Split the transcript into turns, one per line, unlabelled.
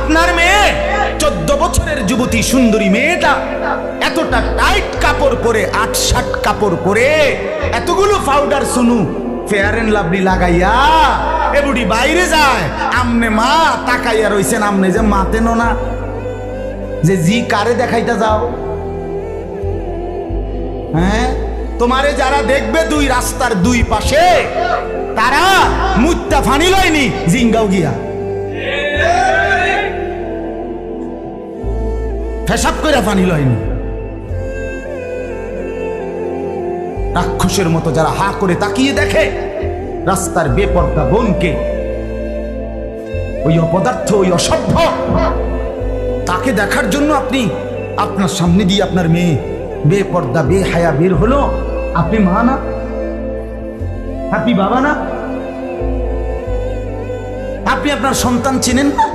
আপনার মেয়ে 14 বছরের যুবতী সুন্দরী মেয়েটা এতটা টাইট কাপড় পরে, 8-7 কাপড় পরে, এতগুলো পাউডার সুনু ফেয়ার এন্ড লাভলি লাগাইয়া এ বুড়ি বাইরে যায়, আমনে মা তাকাইয়া রইছেন, আমনে যে মাতেন না যে জি কারে দেখাইতে যাও? হ্যাঁ, তোমারে যারা দেখবে দুই রাস্তার দুই পাশে, তারা মুত্তা ফানি লয়নি জিঙ্গাও গিয়া ফেসাব করে ফানি লয়নি। রাক্ষসের মতো যারা হা করে তাকিয়ে দেখে রাস্তার বেপর্দা বোনকে, ওই অপদার্থ, ওই অসভ্য, তাকে দেখার জন্য আপনি আপনার সামনে দিয়ে আপনার মেয়ে বেপর্দা বেহায়া বের হলো, আপনি মা না? আপনি বাবা না? আপনি আপনার সন্তান চেনেন না?